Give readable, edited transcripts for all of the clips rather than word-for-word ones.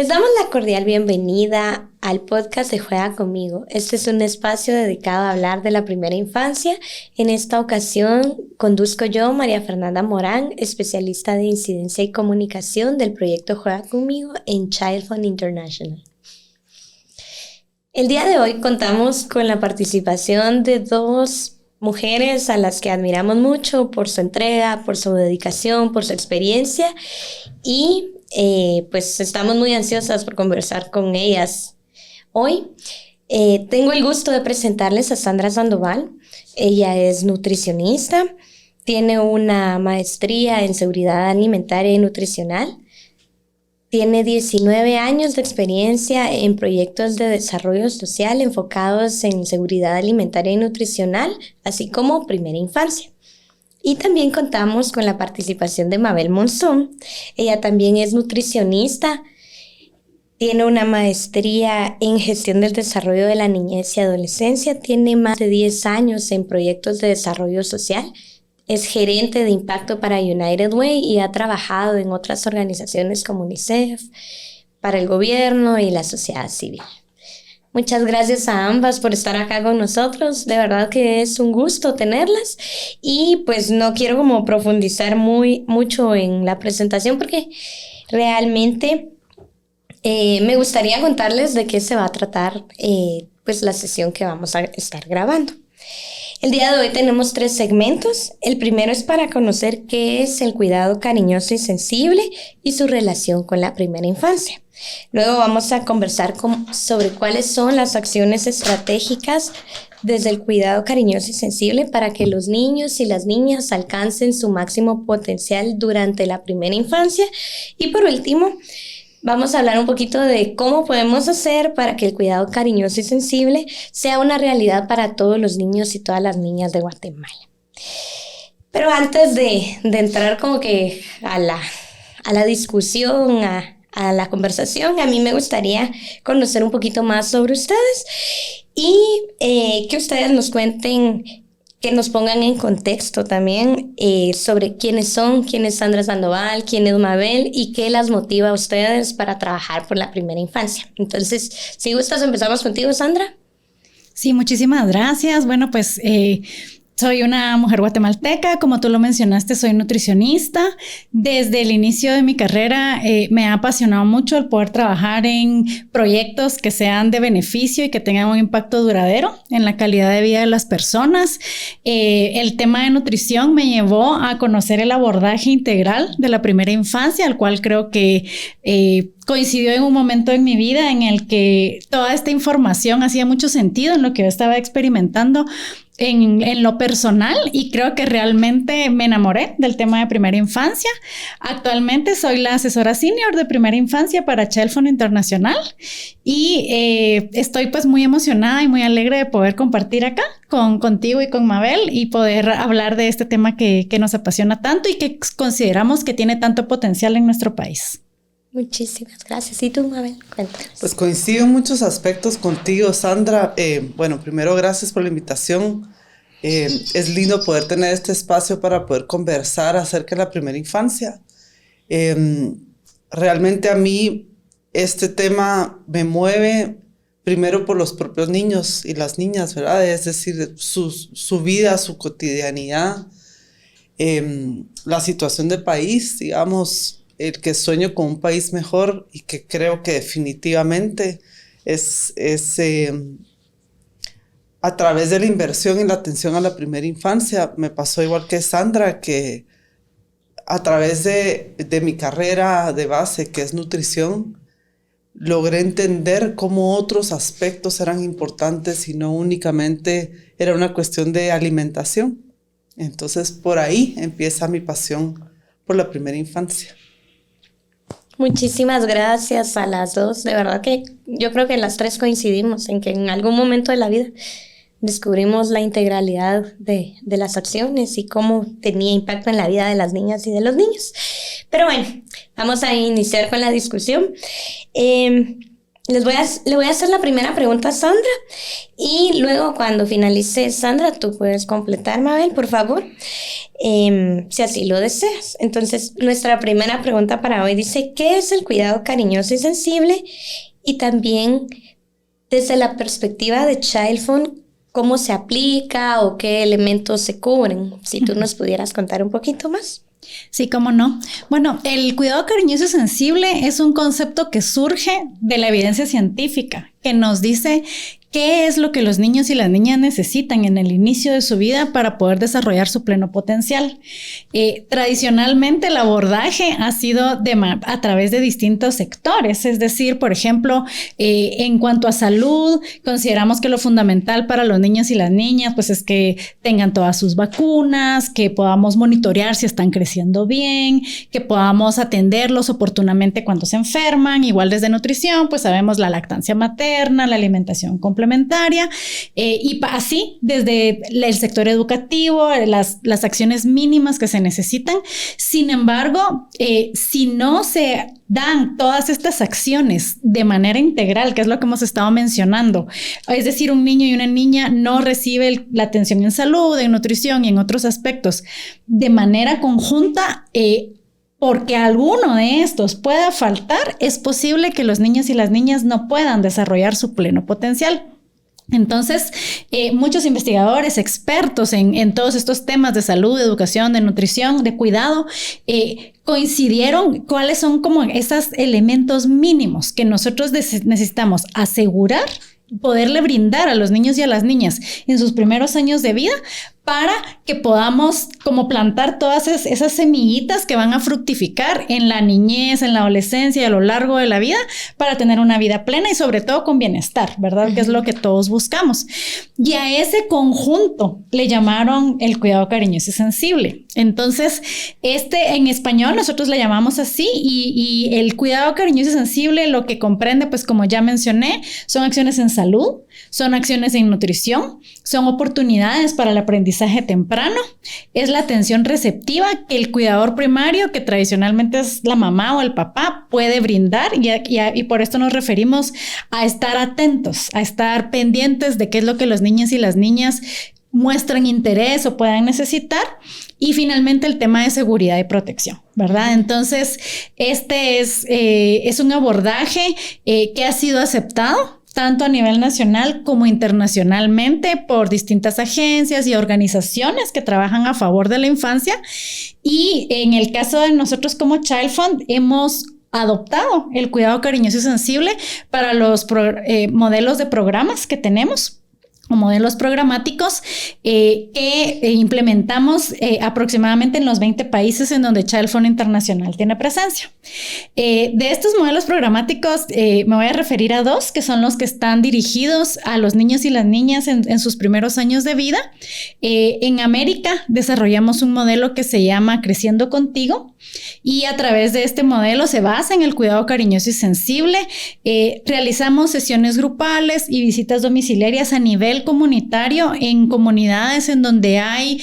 Les damos la cordial bienvenida al podcast de Juega Conmigo. Este es un espacio dedicado a hablar de la primera infancia. En esta ocasión conduzco yo, María Fernanda Morán, especialista de incidencia y comunicación del proyecto Juega Conmigo en Child Fund International. El día de hoy contamos con la participación de dos mujeres a las que admiramos mucho por su entrega, por su dedicación, por su experiencia y pues estamos muy ansiosas por conversar con ellas hoy. Tengo el gusto de presentarles a Sandra Sandoval. Ella es nutricionista, tiene una maestría en seguridad alimentaria y nutricional, tiene 19 años de experiencia en proyectos de desarrollo social enfocados en seguridad alimentaria y nutricional, así como primera infancia. Y también contamos con la participación de Mabel Monzón. Ella también es nutricionista, tiene una maestría en gestión del desarrollo de la niñez y adolescencia, tiene más de 10 años en proyectos de desarrollo social, es gerente de impacto para United Way y ha trabajado en otras organizaciones como UNICEF, para el gobierno y la sociedad civil. Muchas gracias a ambas por estar acá con nosotros. De verdad que es un gusto tenerlas. Y pues no quiero como profundizar mucho en la presentación porque realmente me gustaría contarles de qué se va a tratar pues la sesión que vamos a estar grabando. El día de hoy tenemos 3 segmentos. El primero es para conocer qué es el cuidado cariñoso y sensible y su relación con la primera infancia. Luego vamos a conversar sobre cuáles son las acciones estratégicas desde el cuidado cariñoso y sensible para que los niños y las niñas alcancen su máximo potencial durante la primera infancia. Y por último, vamos a hablar un poquito de cómo podemos hacer para que el cuidado cariñoso y sensible sea una realidad para todos los niños y todas las niñas de Guatemala. Pero antes de entrar como que a la discusión, a la conversación, a mí me gustaría conocer un poquito más sobre ustedes y que ustedes nos cuenten, que nos pongan en contexto también sobre quiénes son, quién es Sandra Sandoval, quién es Mabel y qué las motiva a ustedes para trabajar por la primera infancia. Entonces, si gustas, empezamos contigo, Sandra. Sí, muchísimas gracias. Bueno, pues soy una mujer guatemalteca, como tú lo mencionaste, soy nutricionista. Desde el inicio de mi carrera me ha apasionado mucho el poder trabajar en proyectos que sean de beneficio y que tengan un impacto duradero en la calidad de vida de las personas. El tema de nutrición me llevó a conocer el abordaje integral de la primera infancia, al cual creo que coincidió en un momento en mi vida en el que toda esta información hacía mucho sentido en lo que yo estaba experimentando en lo personal, y creo que realmente me enamoré del tema de primera infancia. Actualmente soy la asesora senior de primera infancia para Child Fund International y estoy pues muy emocionada y muy alegre de poder compartir acá contigo y con Mabel y poder hablar de este tema que nos apasiona tanto y que consideramos que tiene tanto potencial en nuestro país. Muchísimas gracias. ¿Y tú, Mabel? Cuéntanos. Pues coincido en muchos aspectos contigo, Sandra. Bueno, primero, gracias por la invitación. Es lindo poder tener este espacio para poder conversar acerca de la primera infancia. Realmente a mí este tema me mueve primero por los propios niños y las niñas, ¿verdad? Es decir, su vida, su cotidianidad, la situación del país, digamos, el que sueño con un país mejor y que creo que definitivamente es a través de la inversión y la atención a la primera infancia. Me pasó igual que Sandra, que a través de mi carrera de base, que es nutrición, logré entender cómo otros aspectos eran importantes y no únicamente era una cuestión de alimentación. Entonces, por ahí empieza mi pasión por la primera infancia. Muchísimas gracias a las dos. De verdad que yo creo que las 3 coincidimos en que en algún momento de la vida descubrimos la integralidad de las acciones y cómo tenía impacto en la vida de las niñas y de los niños. Pero bueno, vamos a iniciar con la discusión. le voy a hacer la primera pregunta a Sandra y luego cuando finalice Sandra, tú puedes completar, Mabel, por favor, si así lo deseas. Entonces, nuestra primera pregunta para hoy dice, ¿qué es el cuidado cariñoso y sensible? Y también, desde la perspectiva de Childfund, ¿cómo se aplica o qué elementos se cubren? Si tú nos pudieras contar un poquito más. Sí, cómo no. Bueno, el cuidado cariñoso y sensible es un concepto que surge de la evidencia científica, que nos dice qué es lo que los niños y las niñas necesitan en el inicio de su vida para poder desarrollar su pleno potencial. Tradicionalmente el abordaje ha sido a través de distintos sectores, es decir, por ejemplo, en cuanto a salud, consideramos que lo fundamental para los niños y las niñas pues es que tengan todas sus vacunas, que podamos monitorear si están creciendo bien, que podamos atenderlos oportunamente cuando se enferman. Igual desde nutrición, pues sabemos la lactancia materna, la alimentación complementaria, y así desde el sector educativo, las acciones mínimas que se necesitan. Sin embargo, si no se dan todas estas acciones de manera integral, que es lo que hemos estado mencionando, es decir, un niño y una niña no recibe la atención en salud, en nutrición y en otros aspectos de manera conjunta, porque alguno de estos pueda faltar, es posible que los niños y las niñas no puedan desarrollar su pleno potencial. Entonces, muchos investigadores, expertos en todos estos temas de salud, de educación, de nutrición, de cuidado, coincidieron cuáles son como esos elementos mínimos que nosotros necesitamos asegurar, poderle brindar a los niños y a las niñas en sus primeros años de vida, para que podamos como plantar todas esas semillitas que van a fructificar en la niñez, en la adolescencia y a lo largo de la vida, para tener una vida plena y sobre todo con bienestar, ¿verdad? Uh-huh. Que es lo que todos buscamos. Y a ese conjunto le llamaron el cuidado cariñoso y sensible. Entonces, en español nosotros le llamamos así, y el cuidado cariñoso y sensible lo que comprende, pues como ya mencioné, son acciones en salud, son acciones en nutrición, son oportunidades para el aprendizaje temprano, es la atención receptiva que el cuidador primario, que tradicionalmente es la mamá o el papá, puede brindar, y por esto nos referimos a estar atentos, a estar pendientes de qué es lo que los niños y las niñas muestran interés o puedan necesitar. Y finalmente el tema de seguridad y protección, ¿verdad? Entonces, este es un abordaje que ha sido aceptado tanto a nivel nacional como internacionalmente por distintas agencias y organizaciones que trabajan a favor de la infancia. Y en el caso de nosotros como Childfund, hemos adoptado el cuidado cariñoso y sensible para los modelos de programas que tenemos, o modelos programáticos que implementamos aproximadamente en los 20 países en donde Childfund Internacional tiene presencia. De estos modelos programáticos me voy a referir a dos, que son los que están dirigidos a los niños y las niñas en sus primeros años de vida. En América desarrollamos un modelo que se llama Creciendo Contigo, y a través de este modelo se basa en el cuidado cariñoso y sensible. Realizamos sesiones grupales y visitas domiciliarias a nivel comunitario en comunidades en donde hay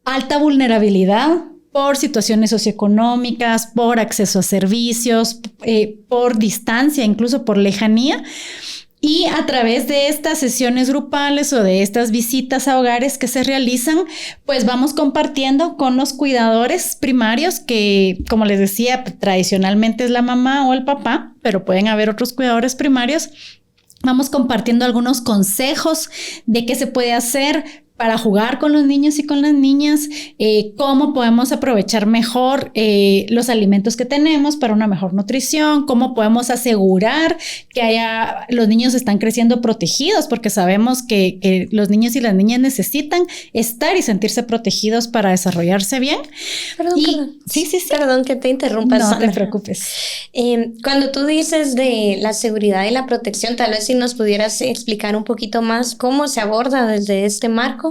alta vulnerabilidad por situaciones socioeconómicas, por acceso a servicios, por distancia, incluso por lejanía. Y a través de estas sesiones grupales o de estas visitas a hogares que se realizan, pues vamos compartiendo con los cuidadores primarios, que, como les decía, tradicionalmente es la mamá o el papá, pero pueden haber otros cuidadores primarios. Vamos compartiendo algunos consejos de qué se puede hacer para jugar con los niños y con las niñas, cómo podemos aprovechar mejor los alimentos que tenemos para una mejor nutrición, cómo podemos asegurar que los niños están creciendo protegidos, porque sabemos que los niños y las niñas necesitan estar y sentirse protegidos para desarrollarse bien. Perdón. Sí. Perdón que te interrumpa. No te preocupes. Cuando tú dices de la seguridad y la protección, tal vez si nos pudieras explicar un poquito más cómo se aborda desde este marco,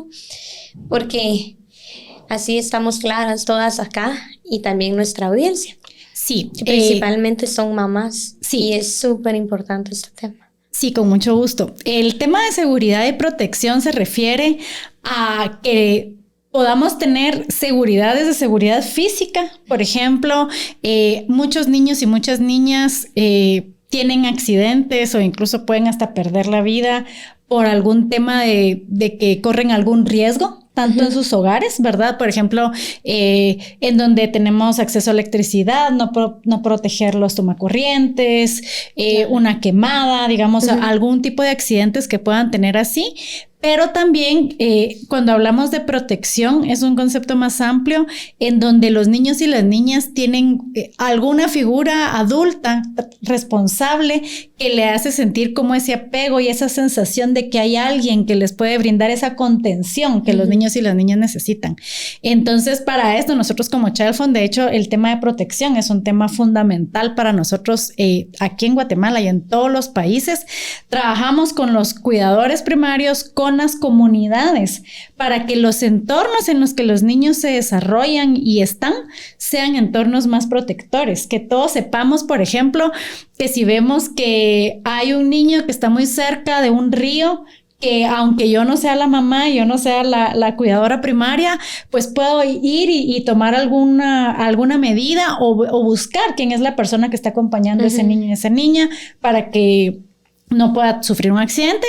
porque así estamos claras todas acá y también nuestra audiencia. Sí. Principalmente son mamás. Sí. Y es súper importante este tema. Sí, con mucho gusto. El tema de seguridad y protección se refiere a que podamos tener seguridad desde seguridad física. Por ejemplo, muchos niños y muchas niñas tienen accidentes o incluso pueden hasta perder la vida por algún tema de que corren algún riesgo, tanto en sus hogares, ¿verdad? Por ejemplo, en donde tenemos acceso a electricidad, no proteger los tomacorrientes, una quemada, digamos, algún tipo de accidentes que puedan tener así. Pero también cuando hablamos de protección es un concepto más amplio en donde los niños y las niñas tienen alguna figura adulta responsable que le hace sentir como ese apego y esa sensación de que hay alguien que les puede brindar esa contención que los niños y las niñas necesitan. Entonces, para esto nosotros como Child Fund, de hecho, el tema de protección es un tema fundamental para nosotros aquí en Guatemala y en todos los países. Trabajamos con los cuidadores primarios, con las comunidades, para que los entornos en los que los niños se desarrollan y están sean entornos más protectores, que todos sepamos, por ejemplo, que si vemos que hay un niño que está muy cerca de un río, que aunque yo no sea la mamá, yo no sea la cuidadora primaria, pues puedo ir y tomar alguna medida o buscar quién es la persona que está acompañando a ese niño y esa niña para que no pueda sufrir un accidente,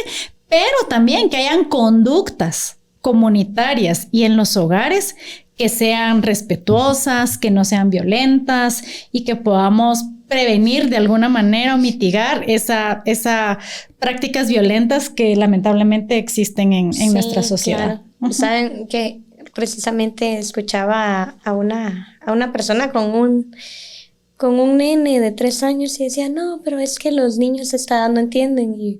pero también que hayan conductas comunitarias y en los hogares que sean respetuosas, que no sean violentas y que podamos prevenir de alguna manera o mitigar esa prácticas violentas que lamentablemente existen en nuestra sociedad. Claro. Saben que precisamente escuchaba a una persona con un nene de 3 años y decía, no, pero es que los niños a esta edad no entienden. Y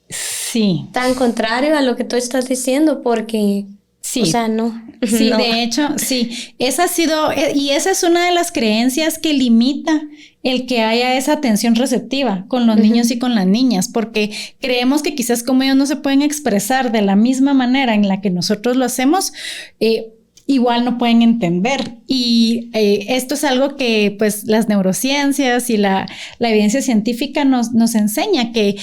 sí. Tan contrario a lo que tú estás diciendo, porque sí. O sea, no. Sí, no. De hecho, sí. Esa es una de las creencias que limita el que haya esa atención receptiva con los niños y con las niñas, porque creemos que quizás como ellos no se pueden expresar de la misma manera en la que nosotros lo hacemos, igual no pueden entender. Y esto es algo que pues las neurociencias y la evidencia científica nos enseña que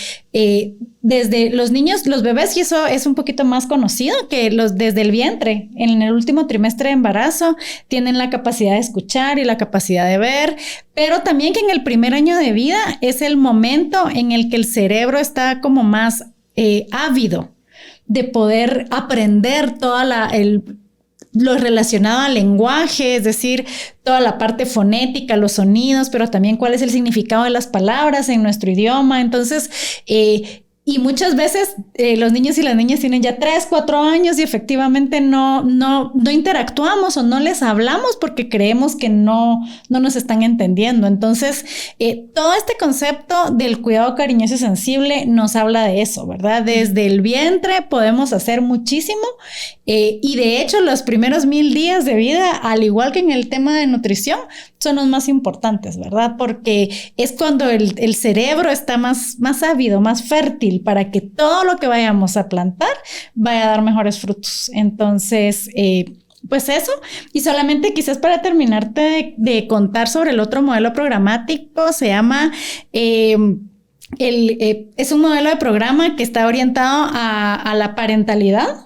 desde los niños, los bebés, y eso es un poquito más conocido, que desde el vientre, en el último trimestre de embarazo, tienen la capacidad de escuchar y la capacidad de ver, pero también que en el primer año de vida es el momento en el que el cerebro está como más ávido de poder aprender lo relacionado al lenguaje, es decir, toda la parte fonética, los sonidos, pero también cuál es el significado de las palabras en nuestro idioma. Entonces, y muchas veces los niños y las niñas tienen ya 3, 4 años y efectivamente no interactuamos o no les hablamos porque creemos que no nos están entendiendo. Entonces, todo este concepto del cuidado cariñoso y sensible nos habla de eso, ¿verdad? Desde el vientre podemos hacer muchísimo y de hecho los primeros 1000 días de vida, al igual que en el tema de nutrición, son los más importantes, ¿verdad? Porque es cuando el cerebro está más ávido, más fértil para que todo lo que vayamos a plantar vaya a dar mejores frutos. Entonces, pues eso. Y solamente quizás para terminarte de contar sobre el otro modelo programático, se llama... es un modelo de programa que está orientado a la parentalidad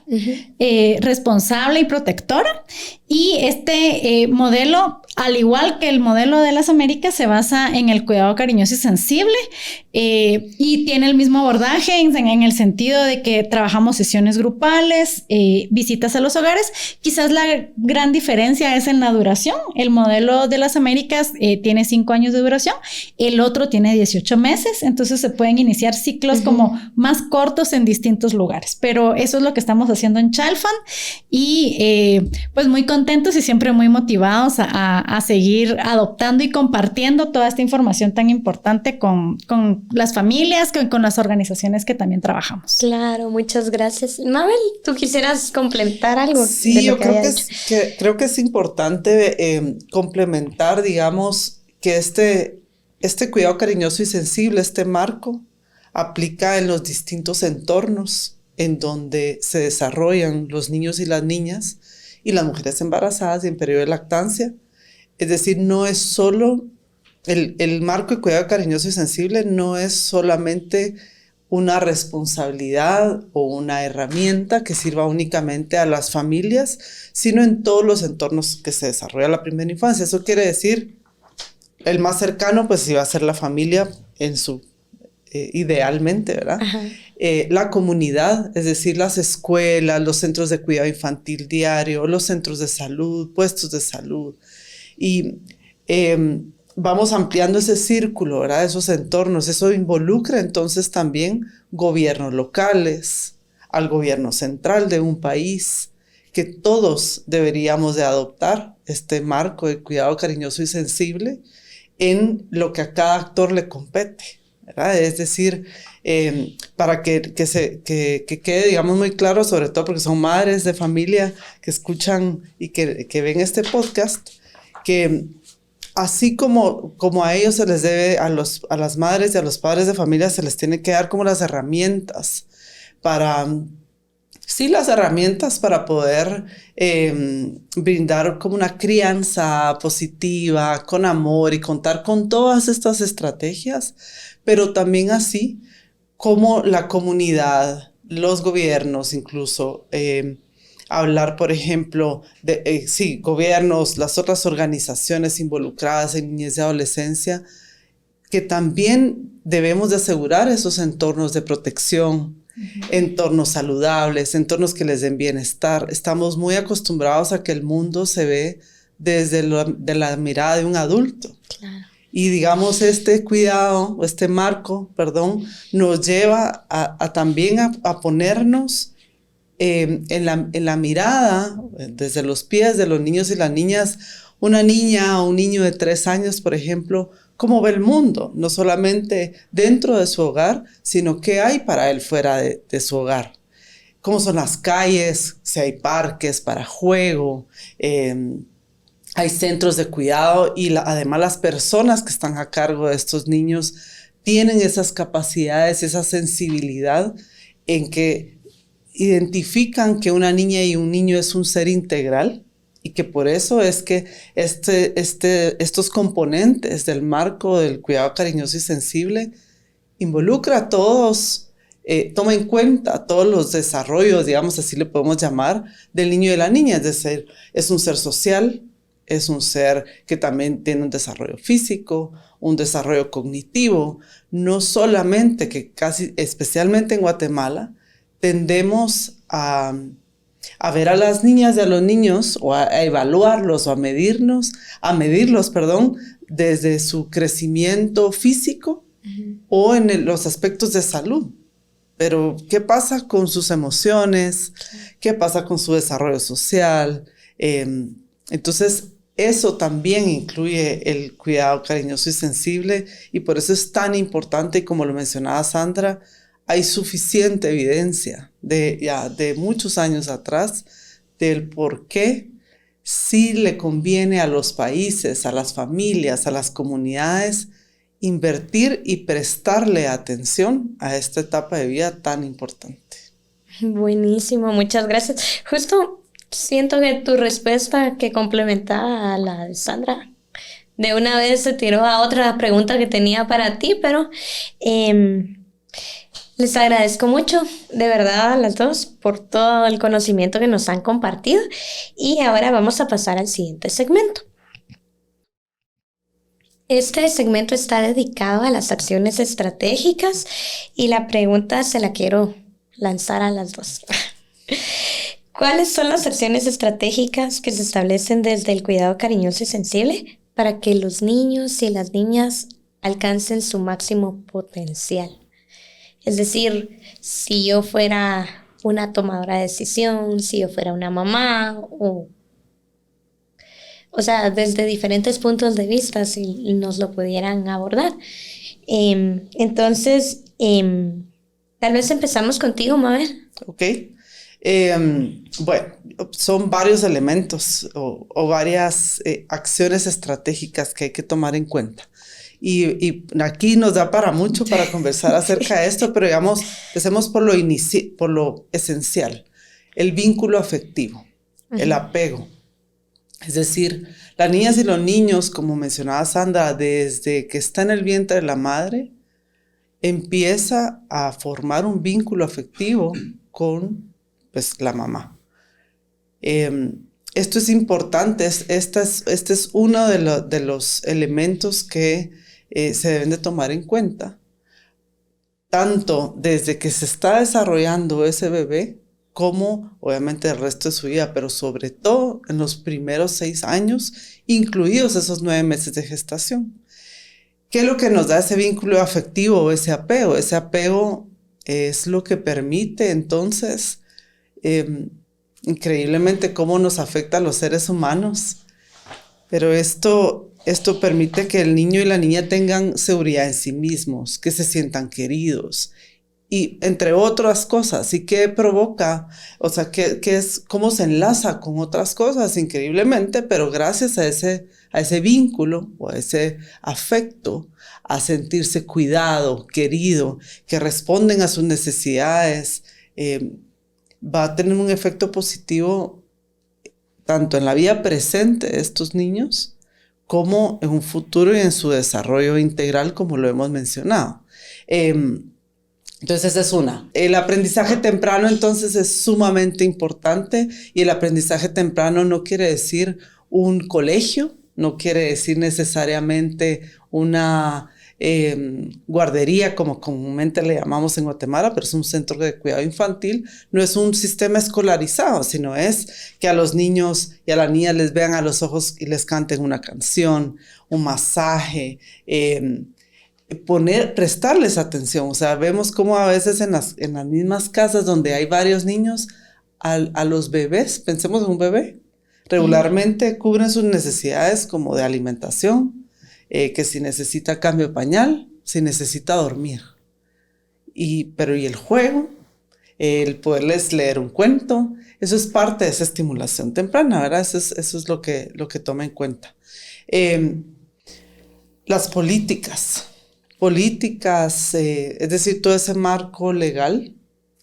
responsable y protectora. Y este modelo, al igual que el modelo de las Américas, se basa en el cuidado cariñoso y sensible y tiene el mismo abordaje en el sentido de que trabajamos sesiones grupales, visitas a los hogares. Quizás la gran diferencia es en la duración. El modelo de las Américas tiene 5 años de duración, el otro tiene 18 meses, entonces se pueden iniciar ciclos como más cortos en distintos lugares. Pero eso es lo que estamos haciendo en Child Fund y pues muy contentos y siempre muy motivados a seguir adoptando y compartiendo toda esta información tan importante con las familias, con las organizaciones que también trabajamos. Claro, muchas gracias. Mabel, ¿tú quisieras complementar algo? Sí, yo creo que es importante complementar, digamos, que este cuidado cariñoso y sensible, este marco, aplica en los distintos entornos en donde se desarrollan los niños y las niñas y las mujeres embarazadas y en periodo de lactancia. Es decir, no es solo el marco de cuidado cariñoso y sensible, no es solamente una responsabilidad o una herramienta que sirva únicamente a las familias, sino en todos los entornos que se desarrolla la primera infancia. Eso quiere decir el más cercano pues iba a ser la familia en su, idealmente, ¿verdad? La comunidad, es decir, las escuelas, los centros de cuidado infantil diario, los centros de salud, puestos de salud. Y vamos ampliando ese círculo, ¿verdad? Esos entornos. Eso involucra entonces también gobiernos locales, al gobierno central de un país, que todos deberíamos de adoptar este marco de cuidado cariñoso y sensible en lo que a cada actor le compete, ¿verdad? Es decir, para que quede, digamos, muy claro, sobre todo porque son madres de familia que escuchan y que ven este podcast, que así como a ellos se les debe, a las madres y a los padres de familia se les tiene que dar como las herramientas para... Sí, las herramientas para poder brindar como una crianza positiva, con amor y contar con todas estas estrategias, pero también así como la comunidad, los gobiernos incluso, hablar, por ejemplo, de gobiernos, las otras organizaciones involucradas en niñez y adolescencia, que también debemos de asegurar esos entornos de protección, entornos saludables, entornos que les den bienestar. Estamos muy acostumbrados a que el mundo se ve desde de la mirada de un adulto. Claro. Y digamos, este cuidado, este marco, perdón, nos lleva a también a ponernos en la mirada, desde los pies de los niños y las niñas, una niña o un niño de 3 años, por ejemplo, cómo ve el mundo, no solamente dentro de su hogar, sino qué hay para él fuera de su hogar. Cómo son las calles, si hay parques para juego, hay centros de cuidado y además las personas que están a cargo de estos niños tienen esas capacidades, esa sensibilidad en que identifican que una niña y un niño es un ser integral. Y que por eso es que estos componentes del marco del cuidado cariñoso y sensible involucra a todos, toma en cuenta todos los desarrollos, digamos así le podemos llamar, del niño y de la niña. Es decir, es un ser social, es un ser que también tiene un desarrollo físico, un desarrollo cognitivo. No solamente que casi, especialmente en Guatemala, tendemos a ver a las niñas y a los niños o a evaluarlos o a medirlos, desde su crecimiento físico o en los aspectos de salud. Pero, ¿qué pasa con sus emociones? ¿Qué pasa con su desarrollo social? Entonces, eso también incluye el cuidado cariñoso y sensible y por eso es tan importante, y como lo mencionaba Sandra, hay suficiente evidencia de muchos años atrás del por qué sí le conviene a los países, a las familias, a las comunidades invertir y prestarle atención a esta etapa de vida tan importante. Buenísimo, muchas gracias. Justo siento que tu respuesta que complementaba a la de Sandra, de una vez se tiró a otra pregunta que tenía para ti, pero... les agradezco mucho, de verdad, a las dos, por todo el conocimiento que nos han compartido. Y ahora vamos a pasar al siguiente segmento. Este segmento está dedicado a las acciones estratégicas y la pregunta se la quiero lanzar a las dos. ¿Cuáles son las acciones estratégicas que se establecen desde el cuidado cariñoso y sensible para que los niños y las niñas alcancen su máximo potencial? Es decir, si yo fuera una tomadora de decisión, si yo fuera una mamá, o sea, desde diferentes puntos de vista, si nos lo pudieran abordar. Entonces, tal vez empezamos contigo, Mabel. Ok. Bueno, son varios elementos o varias acciones estratégicas que hay que tomar en cuenta. Y aquí nos da para mucho para conversar acerca de esto, pero digamos, empecemos por lo esencial, el vínculo afectivo, el apego. Es decir, las niñas y los niños, como mencionaba Sandra, desde que está en el vientre de la madre, empieza a formar un vínculo afectivo con, pues, la mamá. esto es importante, este es uno de los elementos que se deben de tomar en cuenta, tanto desde que se está desarrollando ese bebé, como obviamente el resto de su vida, pero sobre todo en los primeros 6 años, incluidos esos 9 meses de gestación. ¿Qué es lo que nos da ese vínculo afectivo o ese apego? Ese apego es lo que permite entonces, increíblemente, cómo nos afecta a los seres humanos. Pero esto permite que el niño y la niña tengan seguridad en sí mismos, que se sientan queridos, y entre otras cosas. ¿Y qué provoca? O sea, cómo se enlaza con otras cosas increíblemente, pero gracias a ese vínculo o a ese afecto, a sentirse cuidado, querido, que responden a sus necesidades, va a tener un efecto positivo tanto en la vida presente de estos niños como en un futuro y en su desarrollo integral, como lo hemos mencionado. Entonces esa es una. El aprendizaje temprano entonces es sumamente importante, y el aprendizaje temprano no quiere decir un colegio, no quiere decir necesariamente una guardería, como comúnmente le llamamos en Guatemala, pero es un centro de cuidado infantil. No es un sistema escolarizado, sino es que a los niños y a las niñas les vean a los ojos y les canten una canción, un masaje, prestarles atención. O sea, vemos cómo a veces en las mismas casas donde hay varios niños, a los bebés, pensemos en un bebé, regularmente cubren sus necesidades como de alimentación, que si necesita cambio de pañal, si necesita dormir. Pero el juego, el poderles leer un cuento, eso es parte de esa estimulación temprana, ¿verdad? Eso es lo que toma en cuenta. Las políticas, es decir, todo ese marco legal,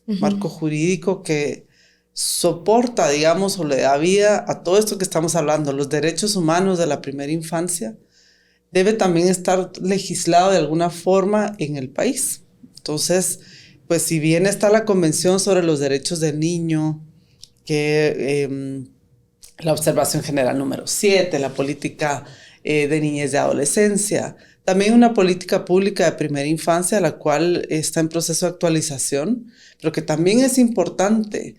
marco jurídico que soporta, digamos, o le da vida a todo esto que estamos hablando, los derechos humanos de la primera infancia, debe también estar legislado de alguna forma en el país. Entonces, pues si bien está la Convención sobre los Derechos del Niño, que la observación general número 7, la política de niñez y adolescencia, también una política pública de primera infancia, la cual está en proceso de actualización, pero que también es importante.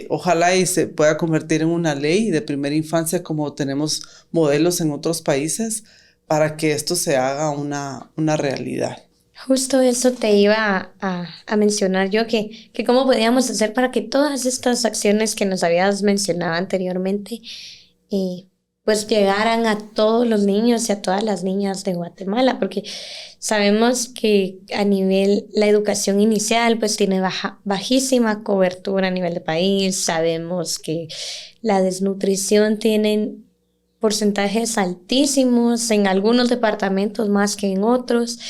Ojalá y se pueda convertir en una ley de primera infancia, como tenemos modelos en otros países, para que esto se haga una realidad. Justo eso te iba a mencionar yo, que cómo podíamos hacer para que todas estas acciones que nos habías mencionado anteriormente, pues llegaran a todos los niños y a todas las niñas de Guatemala, porque sabemos que a nivel la educación inicial pues tiene bajísima cobertura a nivel de país. Sabemos que la desnutrición tiene porcentajes altísimos en algunos departamentos más que en otros.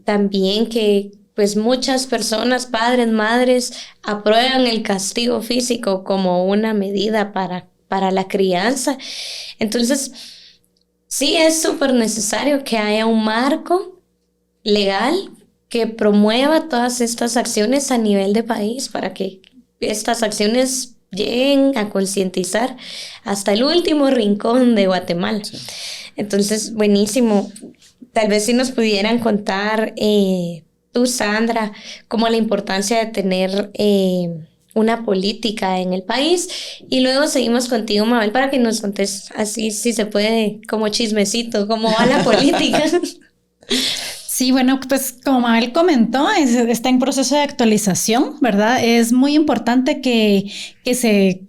También que pues muchas personas, padres, madres, aprueban el castigo físico como una medida para la crianza. Entonces, sí es súper necesario que haya un marco legal que promueva todas estas acciones a nivel de país, para que estas acciones lleguen a concientizar hasta el último rincón de Guatemala. Sí. Entonces, buenísimo. Tal vez si nos pudieran contar tú, Sandra, como la importancia de tener una política en el país, y luego seguimos contigo, Mabel, para que nos contes así, si se puede, como chismecito, cómo va la política. Sí, bueno, pues como Mabel comentó, está en proceso de actualización, ¿verdad? Es muy importante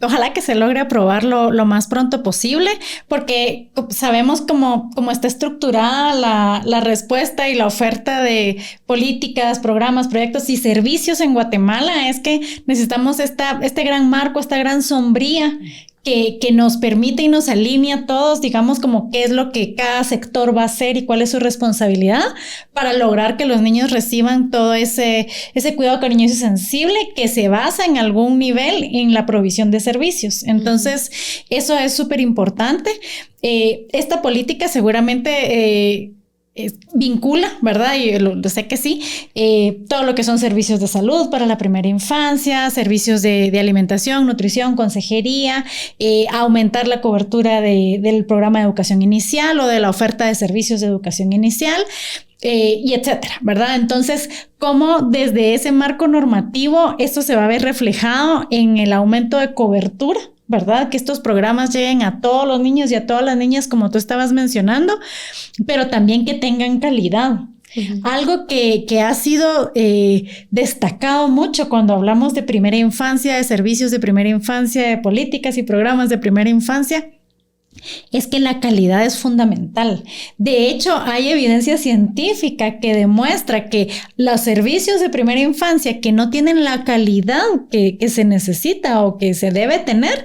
ojalá que se logre aprobar lo más pronto posible, porque sabemos cómo está estructurada la respuesta y la oferta de políticas, programas, proyectos y servicios en Guatemala. Es que necesitamos este gran marco, esta gran sombría que nos permite y nos alinea a todos, digamos, como qué es lo que cada sector va a hacer y cuál es su responsabilidad para lograr que los niños reciban todo ese cuidado cariñoso y sensible que se basa en algún nivel en la provisión de servicios. Entonces, eso es súper importante. Esta política seguramente vincula, ¿verdad? Y lo sé que sí, todo lo que son servicios de salud para la primera infancia, servicios de alimentación, nutrición, consejería, aumentar la cobertura del programa de educación inicial o de la oferta de servicios de educación inicial, y etcétera, ¿verdad? Entonces, cómo desde ese marco normativo esto se va a ver reflejado en el aumento de cobertura, ¿verdad? Que estos programas lleguen a todos los niños y a todas las niñas, como tú estabas mencionando, pero también que tengan calidad. Algo que ha sido destacado mucho cuando hablamos de primera infancia, de servicios de primera infancia, de políticas y programas de primera infancia, es que la calidad es fundamental. De hecho, hay evidencia científica que demuestra que los servicios de primera infancia que no tienen la calidad que se necesita o que se debe tener,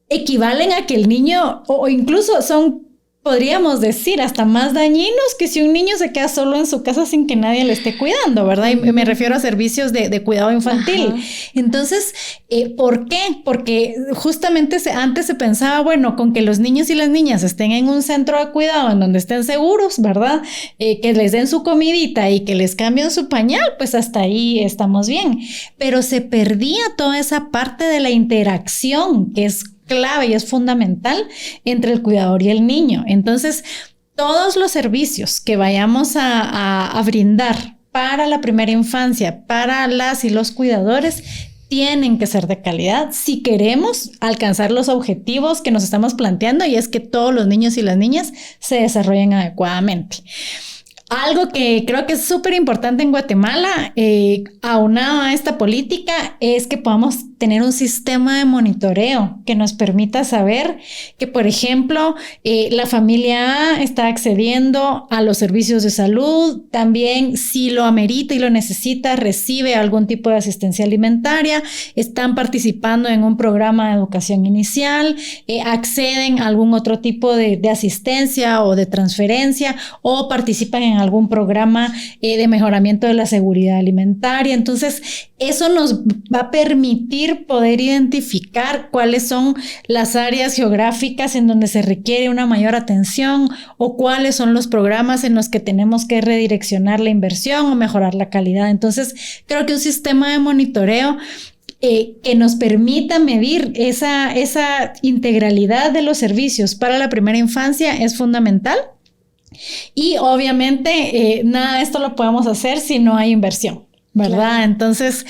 equivalen a que el niño, o incluso son, podríamos decir, hasta más dañinos que si un niño se queda solo en su casa sin que nadie le esté cuidando, ¿verdad? Y me refiero a servicios de cuidado infantil. Ajá. Entonces, ¿por qué? Porque justamente antes se pensaba, bueno, con que los niños y las niñas estén en un centro de cuidado en donde estén seguros, ¿verdad? Que les den su comidita y que les cambien su pañal, pues hasta ahí estamos bien. Pero se perdía toda esa parte de la interacción que es clave y es fundamental entre el cuidador y el niño. Entonces, todos los servicios que vayamos a brindar para la primera infancia, para las y los cuidadores, tienen que ser de calidad si queremos alcanzar los objetivos que nos estamos planteando, y es que todos los niños y las niñas se desarrollen adecuadamente. Algo que creo que es súper importante en Guatemala, aunado a esta política, es que podamos tener un sistema de monitoreo que nos permita saber que, por ejemplo, la familia A está accediendo a los servicios de salud, también si lo amerita y lo necesita, recibe algún tipo de asistencia alimentaria, están participando en un programa de educación inicial, acceden a algún otro tipo de asistencia o de transferencia, o participan en algún programa de mejoramiento de la seguridad alimentaria. Entonces, eso nos va a permitir poder identificar cuáles son las áreas geográficas en donde se requiere una mayor atención, o cuáles son los programas en los que tenemos que redireccionar la inversión o mejorar la calidad. Entonces, creo que un sistema de monitoreo que nos permita medir esa integralidad de los servicios para la primera infancia es fundamental. Y obviamente nada de esto lo podemos hacer si no hay inversión, ¿verdad? Claro. Entonces,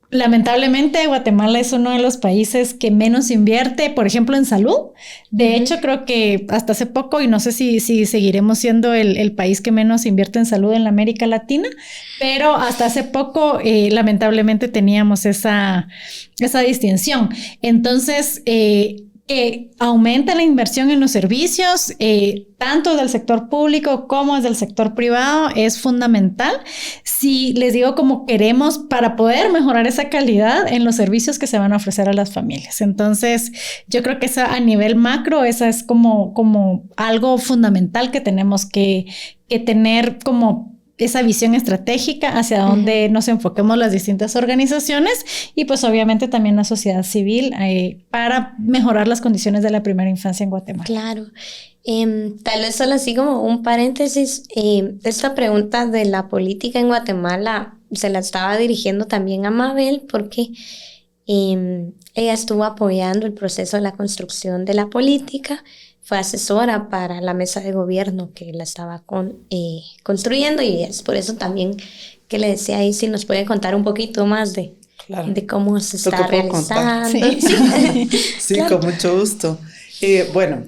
lamentablemente Guatemala es uno de los países que menos invierte, por ejemplo, en salud. De hecho, creo que hasta hace poco, y no sé si seguiremos siendo el país que menos invierte en salud en la América Latina, pero hasta hace poco lamentablemente teníamos esa distinción. Entonces, que aumenta la inversión en los servicios, tanto del sector público como del sector privado, es fundamental. Si les digo, como queremos, para poder mejorar esa calidad en los servicios que se van a ofrecer a las familias. Entonces, yo creo que esa, a nivel macro, esa es como algo fundamental que tenemos que tener como esa visión estratégica hacia donde nos enfoquemos las distintas organizaciones, y pues obviamente también la sociedad civil, para mejorar las condiciones de la primera infancia en Guatemala. Claro. Tal vez solo así como un paréntesis, esta pregunta de la política en Guatemala se la estaba dirigiendo también a Mabel, porque ella estuvo apoyando el proceso de la construcción de la política. Fue asesora para la mesa de gobierno que la estaba construyendo, y es por eso también que le decía ahí si nos puede contar un poquito más de cómo se está realizando. Sí, claro. Con mucho gusto. Bueno,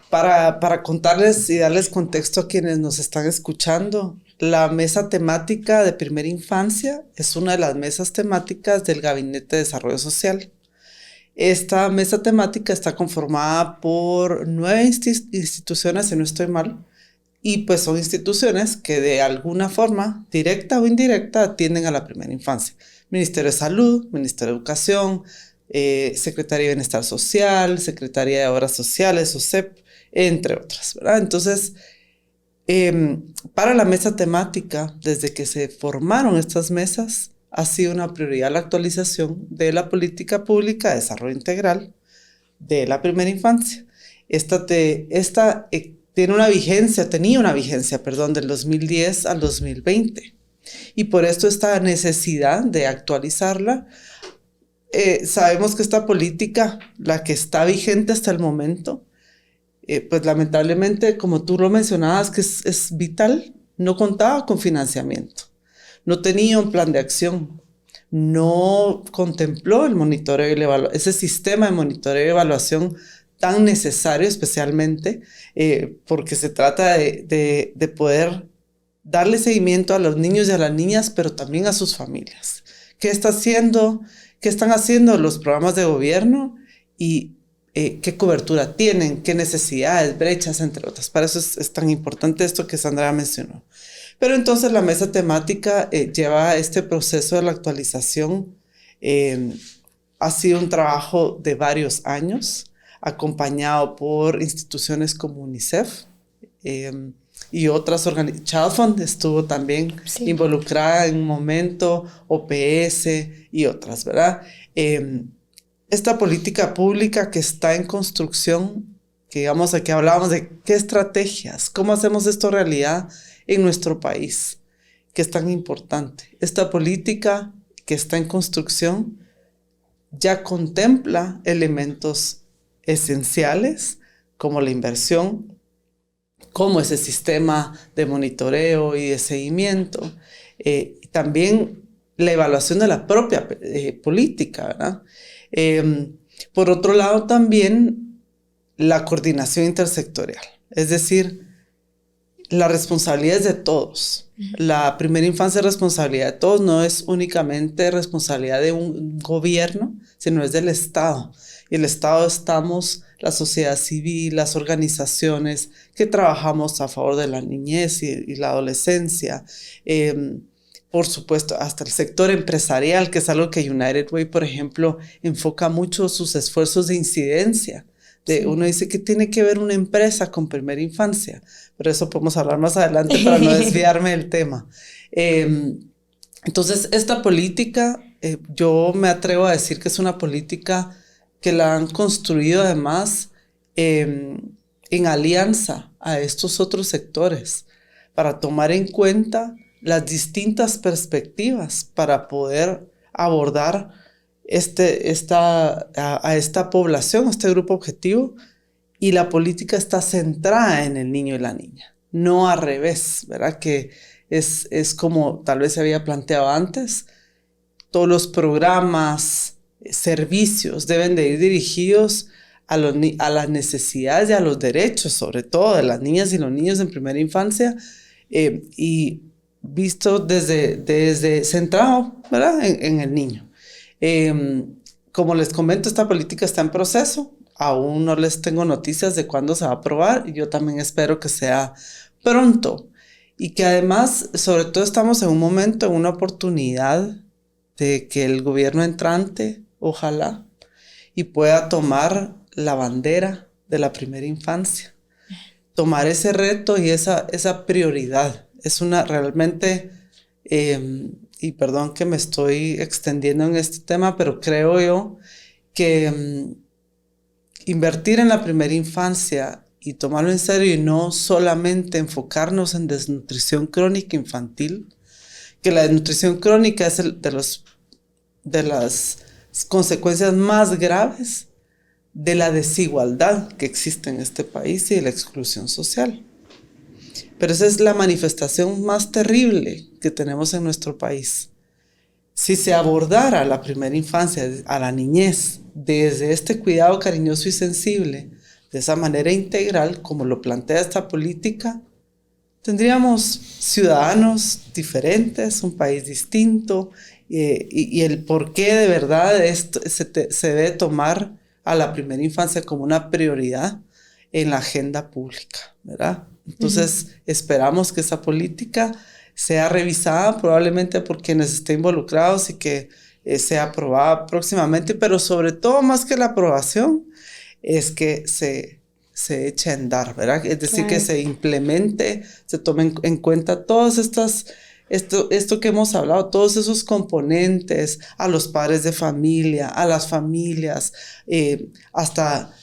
para contarles y darles contexto a quienes nos están escuchando, la mesa temática de primera infancia es una de las mesas temáticas del Gabinete de Desarrollo Social. Esta mesa temática está conformada por 9 instituciones, si no estoy mal, y pues son instituciones que de alguna forma, directa o indirecta, atienden a la primera infancia. Ministerio de Salud, Ministerio de Educación, Secretaría de Bienestar Social, Secretaría de Obras Sociales, SOSEP, entre otras, ¿verdad? Entonces, para la mesa temática, desde que se formaron estas mesas, ha sido una prioridad la actualización de la política pública de desarrollo integral de la primera infancia. Esta tenía una vigencia, del 2010 al 2020. Y por esto esta necesidad de actualizarla. Sabemos que esta política, la que está vigente hasta el momento, pues lamentablemente, como tú lo mencionabas, que es vital, no contaba con financiamiento, no tenía un plan de acción, no contempló el monitoreo y ese sistema de monitoreo y evaluación tan necesario, especialmente porque se trata de poder darle seguimiento a los niños y a las niñas, pero también a sus familias. ¿Qué están haciendo los programas de gobierno y qué cobertura tienen, qué necesidades, brechas, entre otras? Para eso es tan importante esto que Sandra mencionó. Pero entonces la mesa temática lleva este proceso de la actualización. Ha sido un trabajo de varios años, acompañado por instituciones como UNICEF y otras organizaciones. Child Fund estuvo también involucrada en un momento, OPS y otras, ¿verdad? Esta política pública que está en construcción, que digamos aquí hablábamos de qué estrategias, cómo hacemos esto realidad en nuestro país, que es tan importante. Esta política que está en construcción ya contempla elementos esenciales como la inversión, como ese sistema de monitoreo y de seguimiento, también la evaluación de la propia política, ¿verdad? Por otro lado, también la coordinación intersectorial, es decir, la responsabilidad es de todos. La primera infancia es responsabilidad de todos, no es únicamente responsabilidad de un gobierno, sino es del Estado. Y el Estado estamos la sociedad civil, las organizaciones que trabajamos a favor de la niñez y la adolescencia. Por supuesto, hasta el sector empresarial, que es algo que United Way, por ejemplo, enfoca mucho sus esfuerzos de incidencia. Uno dice que tiene que ver una empresa con primera infancia, pero eso podemos hablar más adelante para no desviarme del tema. Entonces, esta política, yo me atrevo a decir que es una política que la han construido además en alianza a estos otros sectores para tomar en cuenta las distintas perspectivas para poder abordar a esta población, a este grupo objetivo, y la política está centrada en el niño y la niña, no al revés, ¿verdad? Que es como tal vez se había planteado antes. Todos los programas, servicios deben de ir dirigidos a las necesidades y a los derechos, sobre todo de las niñas y los niños en primera infancia, y visto desde centrado, ¿verdad? En el niño. Como les comento, esta política está en proceso. Aún no les tengo noticias de cuándo se va a aprobar y yo también espero que sea pronto. Y que además, sobre todo, estamos en un momento, en una oportunidad de que el gobierno entrante, ojalá, y pueda tomar la bandera de la primera infancia. Tomar ese reto y esa prioridad. Es realmente... y perdón que me estoy extendiendo en este tema, pero creo yo que invertir en la primera infancia y tomarlo en serio y no solamente enfocarnos en desnutrición crónica infantil, que la desnutrición crónica es de las consecuencias más graves de la desigualdad que existe en este país y de la exclusión social. Pero esa es la manifestación más terrible que tenemos en nuestro país. Si se abordara la primera infancia, a la niñez, desde este cuidado cariñoso y sensible, de esa manera integral, como lo plantea esta política, tendríamos ciudadanos diferentes, un país distinto, y el por qué de verdad esto se debe tomar a la primera infancia como una prioridad en la agenda pública, ¿verdad? Entonces, esperamos que esa política sea revisada probablemente por quienes estén involucrados y que sea aprobada próximamente, pero sobre todo, más que la aprobación, es que se eche a andar, ¿verdad? Es decir, que se implemente, se tomen en cuenta todas esto que hemos hablado, todos esos componentes, a los padres de familia, a las familias, hasta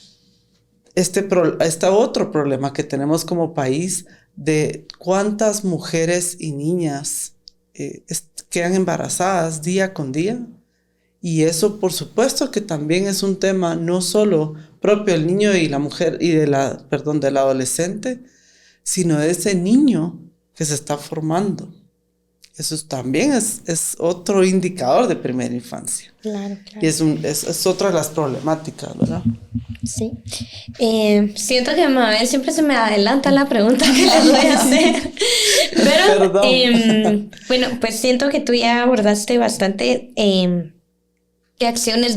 este otro problema que tenemos como país de cuántas mujeres y niñas quedan embarazadas día con día. Y eso, por supuesto, que también es un tema no solo propio del niño y la mujer y del adolescente, sino de ese niño que se está formando. Eso también es otro indicador de primera infancia. Claro. Y es otra de las problemáticas, ¿verdad? Sí. Siento que Mabel siempre se me adelanta la pregunta que les voy a hacer. Pero, bueno, pues siento que tú ya abordaste bastante en qué acciones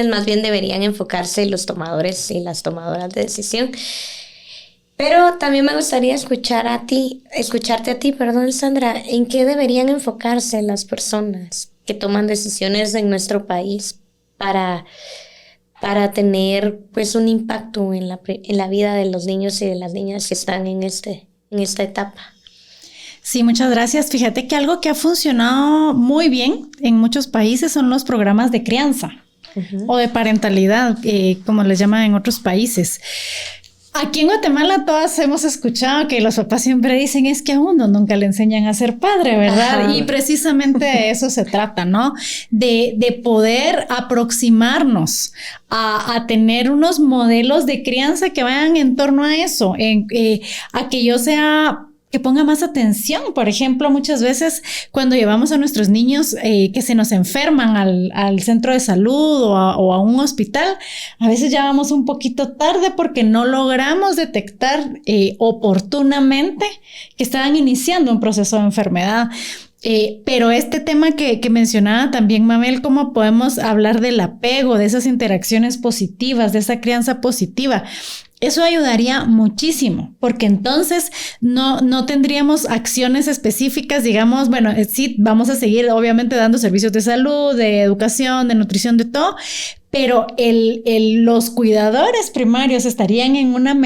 más bien deberían enfocarse los tomadores y las tomadoras de decisión. Pero también me gustaría escucharte a ti, Sandra, ¿en qué deberían enfocarse las personas que toman decisiones en nuestro país para tener pues un impacto en la vida de los niños y de las niñas que están en esta etapa? Sí, muchas gracias. Fíjate que algo que ha funcionado muy bien en muchos países son los programas de crianza o de parentalidad, como les llaman en otros países. Aquí en Guatemala todas hemos escuchado que los papás siempre dicen es que a uno nunca le enseñan a ser padre, ¿verdad? Ajá. Y precisamente de eso se trata, ¿no? De poder aproximarnos a tener unos modelos de crianza que vayan en torno a eso, a que yo sea... que ponga más atención. Por ejemplo, muchas veces cuando llevamos a nuestros niños que se nos enferman al centro de salud o a un hospital, a veces ya vamos un poquito tarde porque no logramos detectar oportunamente que estaban iniciando un proceso de enfermedad. Pero este tema que mencionaba también Mabel, cómo podemos hablar del apego, de esas interacciones positivas, de esa crianza positiva. Eso ayudaría muchísimo, porque entonces no tendríamos acciones específicas, digamos, bueno, sí, vamos a seguir obviamente dando servicios de salud, de educación, de nutrición, de todo, pero los cuidadores primarios estarían en una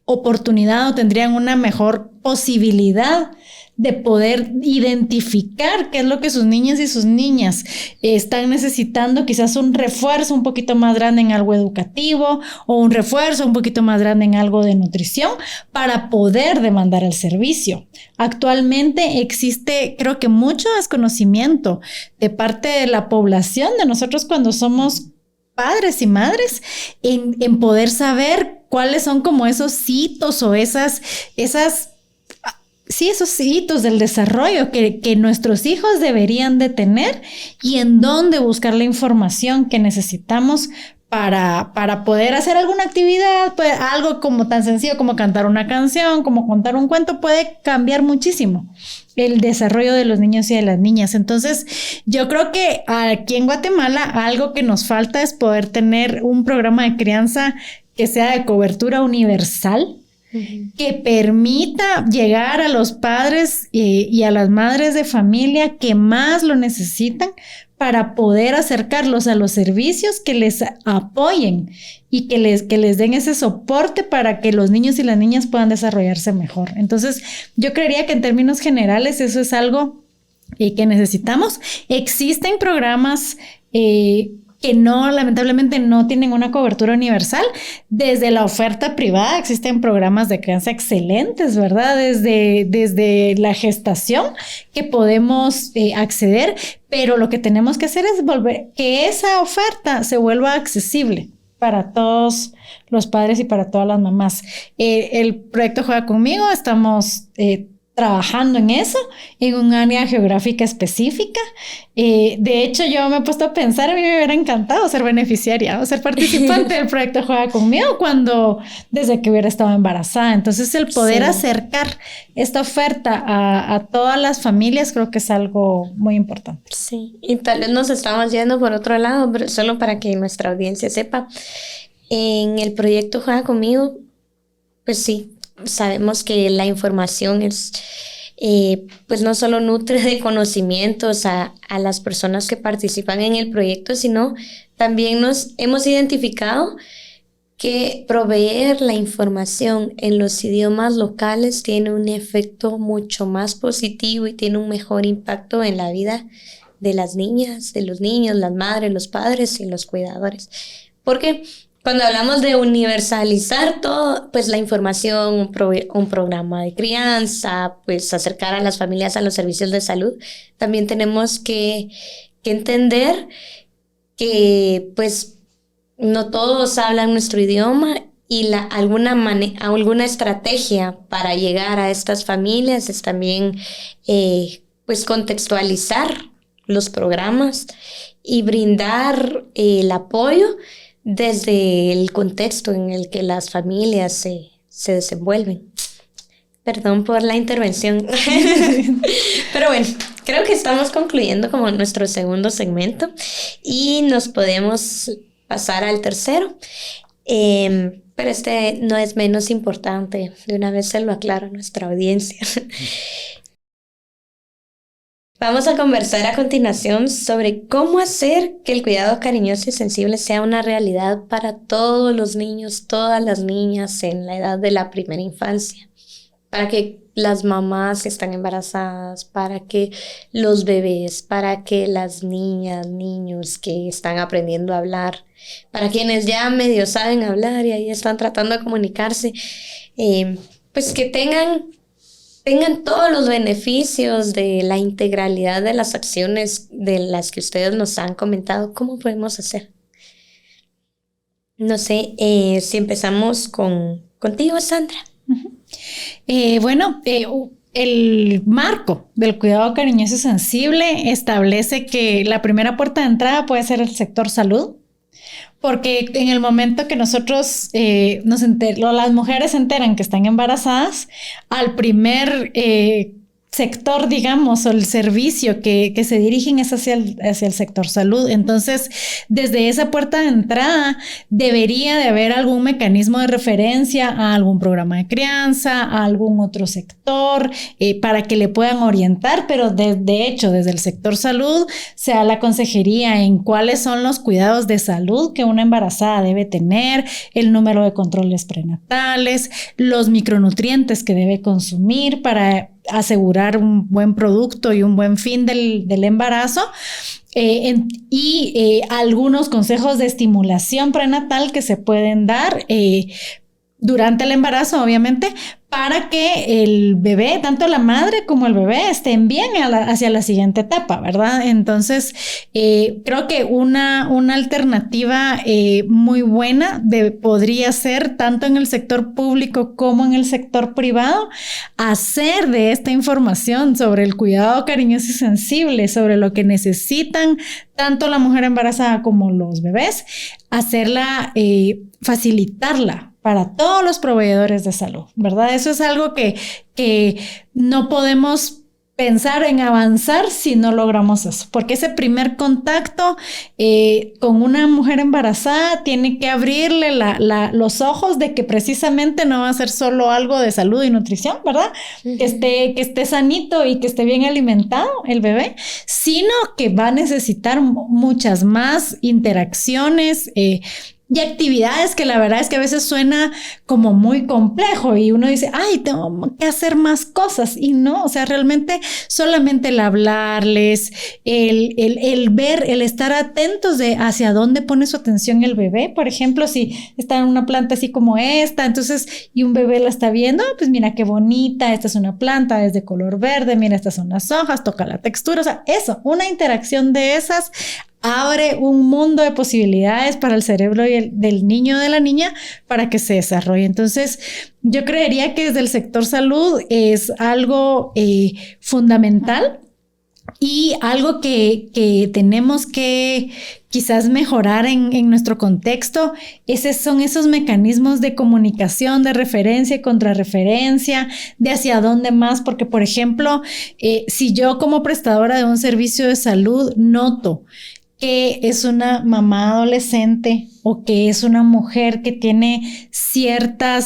oportunidad o tendrían una mejor posibilidad de poder identificar qué es lo que sus niñas y sus niñas están necesitando, quizás un refuerzo un poquito más grande en algo educativo o un refuerzo un poquito más grande en algo de nutrición para poder demandar el servicio. Actualmente existe, creo que mucho desconocimiento de parte de la población, de nosotros cuando somos padres y madres, en poder saber cuáles son como esos hitos o esos hitos del desarrollo que nuestros hijos deberían de tener y en dónde buscar la información que necesitamos para poder hacer alguna actividad, pues algo como tan sencillo como cantar una canción, como contar un cuento, puede cambiar muchísimo el desarrollo de los niños y de las niñas. Entonces, yo creo que aquí en Guatemala algo que nos falta es poder tener un programa de crianza que sea de cobertura universal, que permita llegar a los padres y a las madres de familia que más lo necesitan para poder acercarlos a los servicios que les apoyen y que les den ese soporte para que los niños y las niñas puedan desarrollarse mejor. Entonces, yo creería que en términos generales eso es algo que necesitamos. Existen programas que lamentablemente no tienen una cobertura universal. Desde la oferta privada existen programas de crianza excelentes, ¿verdad? Desde la gestación que podemos acceder, pero lo que tenemos que hacer es que esa oferta se vuelva accesible para todos los padres y para todas las mamás. El proyecto Juega Conmigo, estamos trabajando en eso, en un área geográfica específica. De hecho, yo me he puesto a pensar, a mí me hubiera encantado ser beneficiaria o ser participante del proyecto Juega Conmigo desde que hubiera estado embarazada. Entonces, el poder acercar esta oferta a todas las familias creo que es algo muy importante. Sí, y tal vez nos estamos yendo por otro lado, pero solo para que nuestra audiencia sepa, en el proyecto Juega Conmigo, pues sí, sabemos que la información es, pues no solo nutre de conocimientos a las personas que participan en el proyecto, sino también nos hemos identificado que proveer la información en los idiomas locales tiene un efecto mucho más positivo y tiene un mejor impacto en la vida de las niñas, de los niños, las madres, los padres y los cuidadores. Porque Cuando hablamos de universalizar todo, pues la información, un programa de crianza, pues acercar a las familias a los servicios de salud, también tenemos que entender que pues no todos hablan nuestro idioma y alguna estrategia para llegar a estas familias es también pues contextualizar los programas y brindar el apoyo desde el contexto en el que las familias se desenvuelven. Perdón por la intervención. Pero bueno, creo que estamos concluyendo como nuestro segundo segmento y nos podemos pasar al tercero. Pero este no es menos importante. De una vez se lo aclaro a nuestra audiencia. Vamos a conversar a continuación sobre cómo hacer que el cuidado cariñoso y sensible sea una realidad para todos los niños, todas las niñas en la edad de la primera infancia. Para que las mamás que están embarazadas, para que los bebés, para que las niñas, niños que están aprendiendo a hablar, para quienes ya medio saben hablar y ahí están tratando de comunicarse, pues que tengan todos los beneficios de la integralidad de las acciones de las que ustedes nos han comentado. ¿Cómo podemos hacer? No sé, si empezamos contigo, Sandra. El marco del cuidado cariñoso y sensible establece que la primera puerta de entrada puede ser el sector salud. Porque en el momento que nosotros las mujeres se enteran que están embarazadas, al primer sector, digamos, o el servicio que se dirigen es hacia el sector salud. Entonces, desde esa puerta de entrada debería de haber algún mecanismo de referencia a algún programa de crianza, a algún otro sector, para que le puedan orientar, pero de hecho, desde el sector salud se da la consejería en cuáles son los cuidados de salud que una embarazada debe tener, el número de controles prenatales, los micronutrientes que debe consumir para asegurar un buen producto y un buen fin del embarazo, y algunos consejos de estimulación prenatal que se pueden dar durante el embarazo, obviamente, para que el bebé, tanto la madre como el bebé, estén bien hacia la siguiente etapa, ¿verdad? Entonces, creo que una alternativa muy buena podría ser, tanto en el sector público como en el sector privado, hacer de esta información sobre el cuidado cariñoso y sensible, sobre lo que necesitan tanto la mujer embarazada como los bebés, facilitarla para todos los proveedores de salud, ¿verdad? Eso es algo que no podemos pensar en avanzar si no logramos eso, porque ese primer contacto con una mujer embarazada tiene que abrirle los ojos de que precisamente no va a ser solo algo de salud y nutrición, ¿verdad? Uh-huh. Que esté sanito y que esté bien alimentado el bebé, sino que va a necesitar muchas más interacciones y actividades que la verdad es que a veces suena como muy complejo y uno dice, ay, tengo que hacer más cosas, y no, o sea, realmente solamente el hablarles, el ver, el estar atentos de hacia dónde pone su atención el bebé. Por ejemplo, si está en una planta así como esta, entonces, y un bebé la está viendo, pues mira qué bonita, esta es una planta, es de color verde, mira, estas son las hojas, toca la textura, o sea, eso, una interacción de esas abre un mundo de posibilidades para el cerebro del niño o de la niña para que se desarrolle. Entonces, yo creería que desde el sector salud es algo fundamental y algo que tenemos que quizás mejorar en nuestro contexto. Son esos mecanismos de comunicación, de referencia y contrarreferencia, de hacia dónde más, porque, por ejemplo, si yo como prestadora de un servicio de salud noto que es una mamá adolescente o que es una mujer que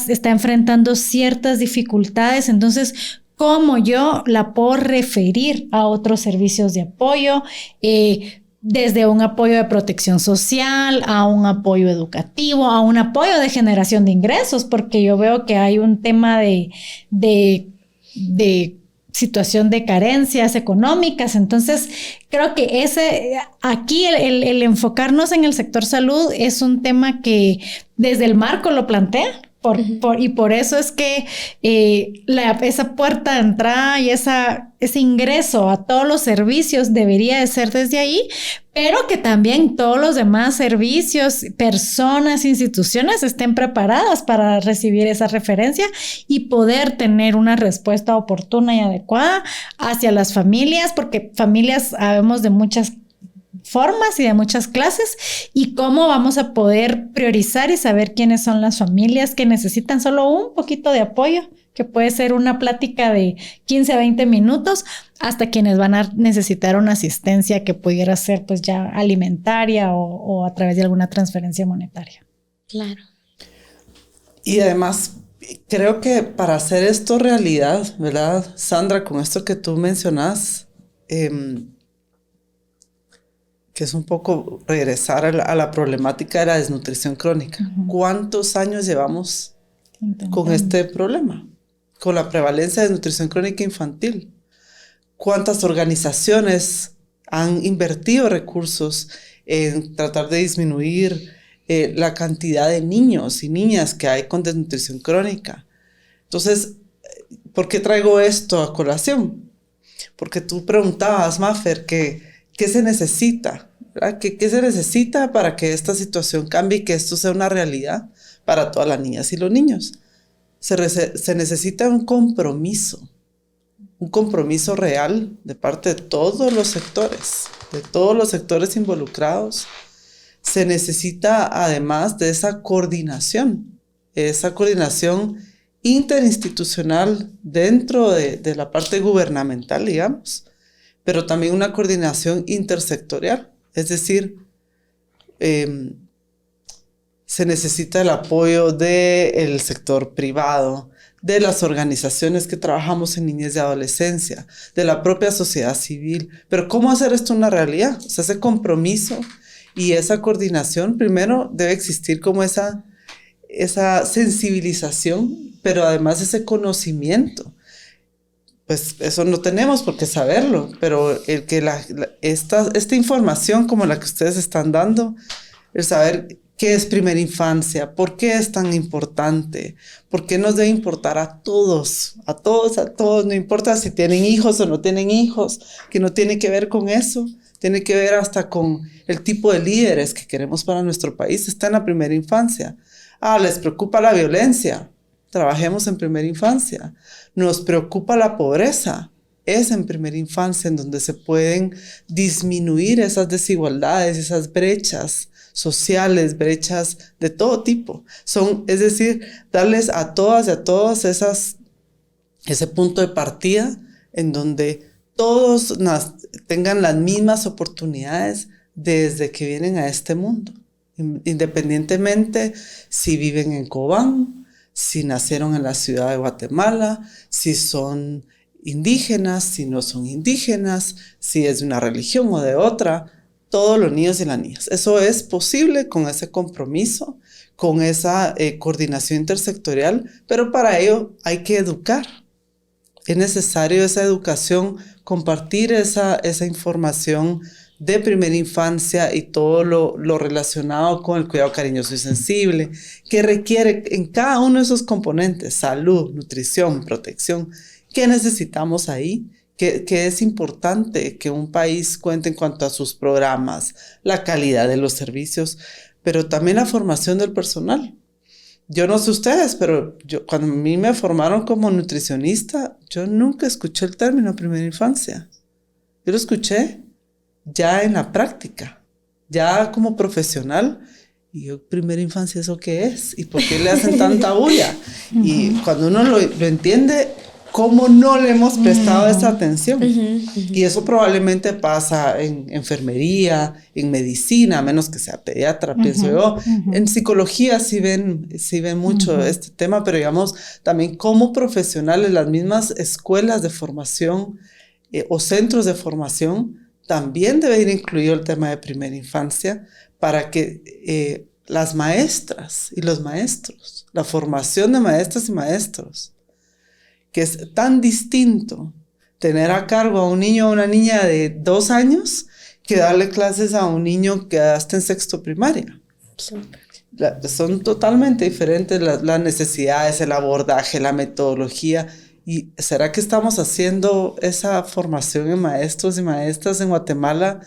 está enfrentando ciertas dificultades, entonces, ¿cómo yo la puedo referir a otros servicios de apoyo? Desde un apoyo de protección social, a un apoyo educativo, a un apoyo de generación de ingresos, porque yo veo que hay un tema de situación de carencias económicas. Entonces, creo que aquí el enfocarnos en el sector salud es un tema que desde el marco lo plantea. Y por eso es que esa puerta de entrada y ese ingreso a todos los servicios debería de ser desde ahí, pero que también todos los demás servicios, personas, instituciones estén preparadas para recibir esa referencia y poder tener una respuesta oportuna y adecuada hacia las familias, porque familias sabemos de muchas formas y de muchas clases, y cómo vamos a poder priorizar y saber quiénes son las familias que necesitan solo un poquito de apoyo, que puede ser una plática de 15 a 20 minutos, hasta quienes van a necesitar una asistencia que pudiera ser pues ya alimentaria o a través de alguna transferencia monetaria. Claro. Y además, creo que para hacer esto realidad, ¿verdad, Sandra? Con esto que tú mencionas, que es un poco regresar a la problemática de la desnutrición crónica. Uh-huh. ¿Cuántos años llevamos con este problema? Con la prevalencia de desnutrición crónica infantil. ¿Cuántas organizaciones han invertido recursos en tratar de disminuir la cantidad de niños y niñas que hay con desnutrición crónica? Entonces, ¿por qué traigo esto a colación? Porque tú preguntabas, Mafer, ¿qué se necesita? ¿Qué se necesita para que esta situación cambie y que esto sea una realidad para todas las niñas y los niños? Se necesita un compromiso real de parte de todos los sectores involucrados. Se necesita además de esa coordinación interinstitucional dentro de la parte gubernamental, digamos, pero también una coordinación intersectorial. Es decir, se necesita el apoyo del sector privado, de las organizaciones que trabajamos en niñez y adolescencia, de la propia sociedad civil. Pero ¿cómo hacer esto una realidad? O sea, ese compromiso y esa coordinación, primero debe existir como esa sensibilización, pero además ese conocimiento. Pues eso no tenemos por qué saberlo, pero el que esta información como la que ustedes están dando, el saber qué es primera infancia, por qué es tan importante, por qué nos debe importar a todos, no importa si tienen hijos o no tienen hijos, que no tiene que ver con eso, tiene que ver hasta con el tipo de líderes que queremos para nuestro país, está en la primera infancia. Les preocupa la violencia, trabajemos en primera infancia. Nos preocupa la pobreza, es en primera infancia en donde se pueden disminuir esas desigualdades, esas brechas sociales, brechas de todo tipo. Es decir, darles a todas y a todos ese punto de partida en donde todos tengan las mismas oportunidades desde que vienen a este mundo, independientemente si viven en Cobán, si nacieron en la ciudad de Guatemala, si son indígenas, si no son indígenas, si es de una religión o de otra, todos los niños y las niñas. Eso es posible con ese compromiso, con esa coordinación intersectorial, pero para ello hay que educar. Es necesario esa educación, compartir esa información de primera infancia y todo lo relacionado con el cuidado cariñoso y sensible, que requiere en cada uno de esos componentes, salud, nutrición, protección, ¿qué necesitamos ahí? Que es importante que un país cuente en cuanto a sus programas, la calidad de los servicios, pero también la formación del personal. Yo no sé ustedes, pero cuando a mí me formaron como nutricionista, yo nunca escuché el término primera infancia. Yo lo escuché ya en la práctica, ya como profesional. Y yo, primera infancia, ¿eso qué es? ¿Y por qué le hacen tanta bulla? Y cuando uno lo entiende, ¿cómo no le hemos prestado esa atención? Y eso probablemente pasa en enfermería, en medicina, a menos que sea pediatra, pienso yo. En psicología sí ven mucho este tema, pero digamos, también como profesionales, las mismas escuelas de formación o centros de formación, también debe ir incluido el tema de primera infancia para que las maestras y los maestros, la formación de maestras y maestros, que es tan distinto tener a cargo a un niño o una niña de 2 años que darle clases a un niño que está en sexto primaria. Son totalmente diferentes las necesidades, el abordaje, la metodología. ¿Y será que estamos haciendo esa formación en maestros y maestras en Guatemala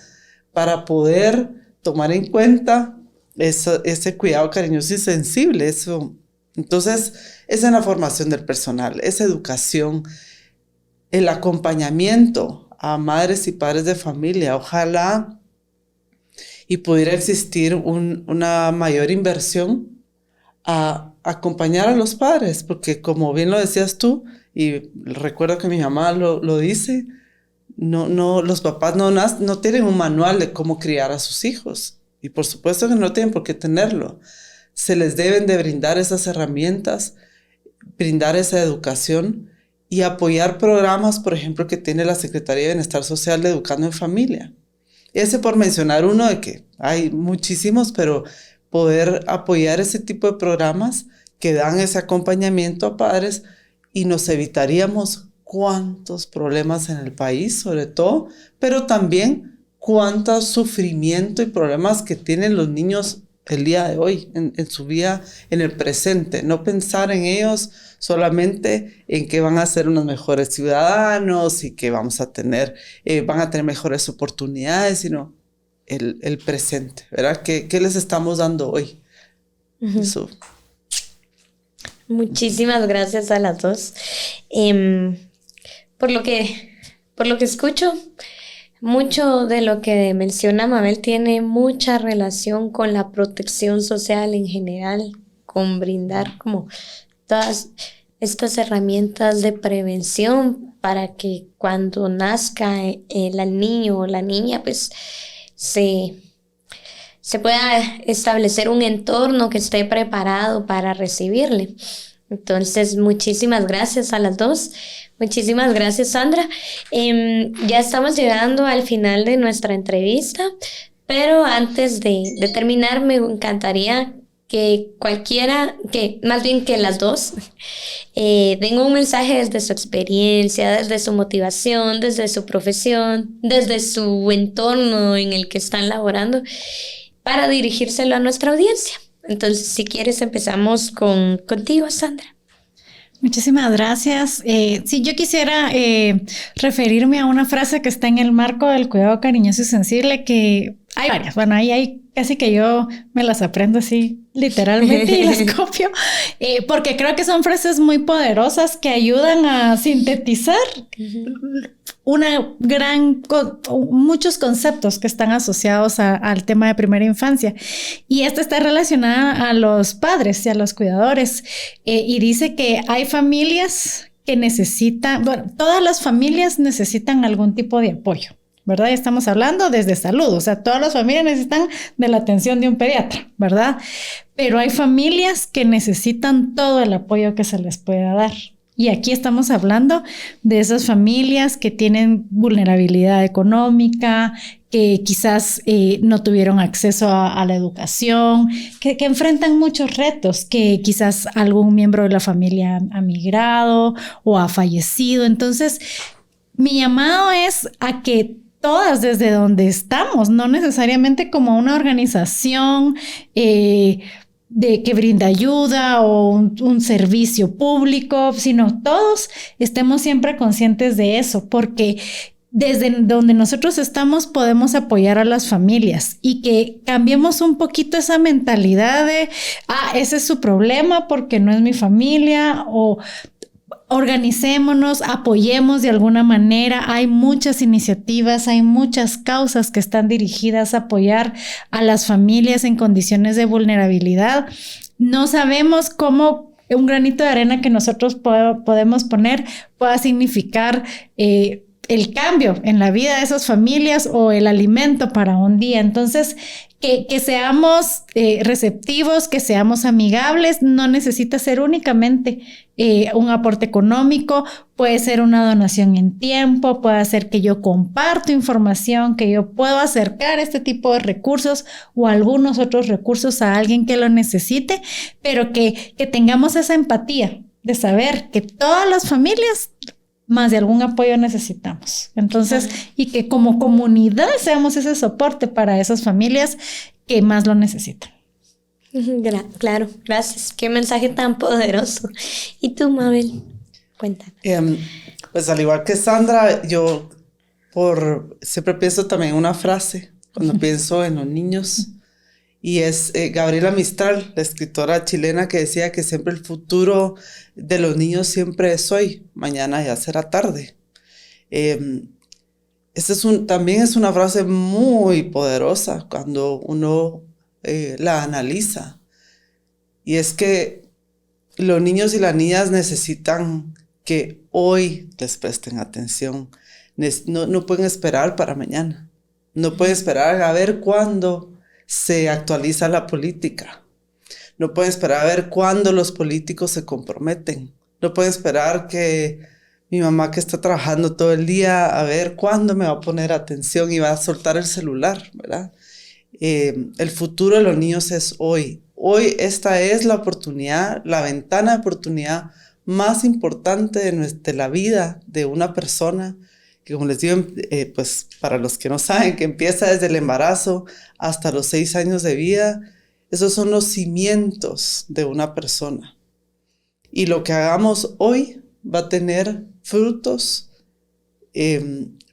para poder tomar en cuenta ese cuidado cariñoso y sensible? Eso. Entonces, esa es la formación del personal, esa educación, el acompañamiento a madres y padres de familia. Ojalá y pudiera existir una mayor inversión a acompañar a los padres, porque como bien lo decías tú, y recuerdo que mi mamá lo dice, los papás no tienen un manual de cómo criar a sus hijos, y por supuesto que no tienen por qué tenerlo. Se les deben de brindar esas herramientas, brindar esa educación y apoyar programas, por ejemplo, que tiene la Secretaría de Bienestar Social de Educando en Familia. Ese por mencionar uno de que hay muchísimos, pero poder apoyar ese tipo de programas que dan ese acompañamiento a padres, y nos evitaríamos cuántos problemas en el país, sobre todo, pero también cuánto sufrimiento y problemas que tienen los niños el día de hoy, en su vida, en el presente. No pensar en ellos solamente en que van a ser unos mejores ciudadanos y que van a tener mejores oportunidades, sino el presente, ¿verdad? ¿Qué les estamos dando hoy? Uh-huh. Eso. Muchísimas gracias a las dos. Por lo que escucho, mucho de lo que menciona Mabel tiene mucha relación con la protección social en general, con brindar como todas estas herramientas de prevención para que cuando nazca el niño o la niña, pues se pueda establecer un entorno que esté preparado para recibirle. Entonces, muchísimas gracias a las dos. Muchísimas gracias, Sandra. Ya estamos llegando al final de nuestra entrevista, pero antes de terminar, me encantaría que que las dos den un mensaje desde su experiencia, desde su motivación, desde su profesión, desde su entorno en el que están laborando, para dirigírselo a nuestra audiencia. Entonces, si quieres, empezamos contigo, Sandra. Muchísimas gracias. Sí, yo quisiera referirme a una frase que está en el marco del cuidado cariñoso y sensible, que hay varias. Bueno, ahí hay casi que yo me las aprendo así literalmente y las copio, porque creo que son frases muy poderosas que ayudan a sintetizar muchos conceptos que están asociados al tema de primera infancia. Y esta está relacionada a los padres y a los cuidadores. Y dice que hay familias que necesitan, todas las familias necesitan algún tipo de apoyo, ¿verdad? Estamos hablando desde salud, o sea, todas las familias necesitan de la atención de un pediatra, ¿verdad? Pero hay familias que necesitan todo el apoyo que se les pueda dar. Y aquí estamos hablando de esas familias que tienen vulnerabilidad económica, que quizás no tuvieron acceso a la educación, que enfrentan muchos retos, que quizás algún miembro de la familia ha migrado o ha fallecido. Entonces, mi llamado es a que todas desde donde estamos, no necesariamente como una organización de que brinda ayuda o un servicio público, sino todos estemos siempre conscientes de eso, porque desde donde nosotros estamos podemos apoyar a las familias y que cambiemos un poquito esa mentalidad de, ese es su problema porque no es mi familia, o organicémonos, apoyemos de alguna manera. Hay muchas iniciativas, hay muchas causas que están dirigidas a apoyar a las familias en condiciones de vulnerabilidad. No sabemos cómo un granito de arena que nosotros podemos poner pueda significar el cambio en la vida de esas familias o el alimento para un día. Entonces, que seamos receptivos, que seamos amigables. No necesita ser únicamente un aporte económico, puede ser una donación en tiempo, puede ser que yo comparto información, que yo puedo acercar este tipo de recursos o algunos otros recursos a alguien que lo necesite, pero que tengamos esa empatía de saber que todas las familias más de algún apoyo necesitamos. Entonces, y que como comunidad seamos ese soporte para esas familias que más lo necesitan. Claro, gracias. Qué mensaje tan poderoso. ¿Y tú, Mabel? Cuéntame. Pues al igual que Sandra, yo siempre pienso también en una frase cuando pienso en los niños, y es Gabriela Mistral, la escritora chilena, que decía que siempre el futuro de los niños siempre es hoy, mañana ya será tarde. También es una frase muy poderosa cuando uno la analiza, y es que los niños y las niñas necesitan que hoy les presten atención. No pueden esperar para mañana. No pueden esperar a ver cuándo se actualiza la política. No pueden esperar a ver cuándo los políticos se comprometen. No pueden esperar que mi mamá, que está trabajando todo el día, a ver cuándo me va a poner atención y va a soltar el celular, ¿verdad? El futuro de los niños es hoy. Hoy esta es la oportunidad, la ventana de oportunidad más importante de la vida de una persona, que, como les digo, pues para los que no saben, que empieza desde el embarazo hasta los 6 años de vida. Esos son los cimientos de una persona. Y lo que hagamos hoy va a tener frutos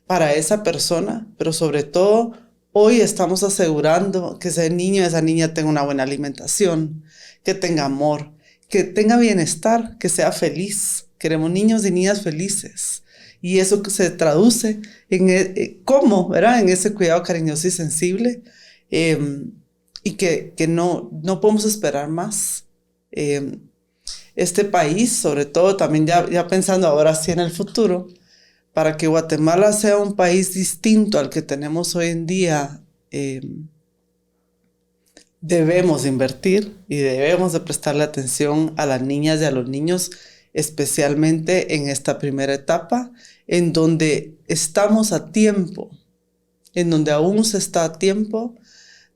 para esa persona, pero sobre todo hoy estamos asegurando que ese niño o esa niña tenga una buena alimentación, que tenga amor, que tenga bienestar, que sea feliz. Queremos niños y niñas felices. Y eso que se traduce en cómo, ¿verdad? En ese cuidado cariñoso y sensible. Y que no podemos esperar más. Este país, sobre todo, también ya pensando ahora sí en el futuro, para que Guatemala sea un país distinto al que tenemos hoy en día, debemos invertir y debemos de prestarle atención a las niñas y a los niños, especialmente en esta primera etapa, en donde estamos a tiempo, en donde aún se está a tiempo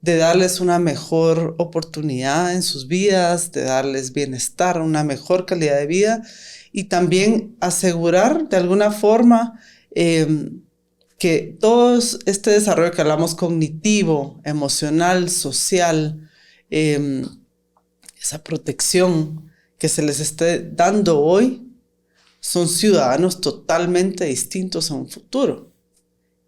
de darles una mejor oportunidad en sus vidas, de darles bienestar, una mejor calidad de vida, y también asegurar de alguna forma que todo este desarrollo que hablamos, cognitivo, emocional, social, esa protección que se les esté dando hoy, son ciudadanos totalmente distintos a un futuro.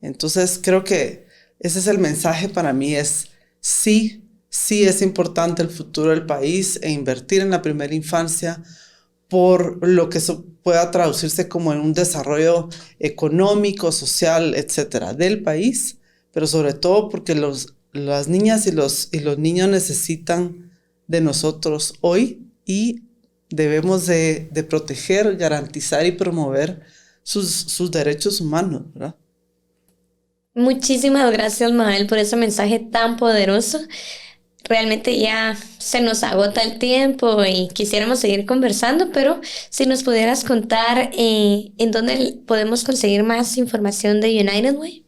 Entonces creo que ese es el mensaje para mí, es sí es importante el futuro del país e invertir en la primera infancia, por lo que eso pueda traducirse como en un desarrollo económico, social, etcétera, del país, pero sobre todo porque las niñas y los niños necesitan de nosotros hoy, y debemos de proteger, garantizar y promover sus derechos humanos, ¿verdad? Muchísimas gracias, Mabel, por ese mensaje tan poderoso. Realmente ya se nos agota el tiempo y quisiéramos seguir conversando, pero si nos pudieras contar en dónde podemos conseguir más información de United Way.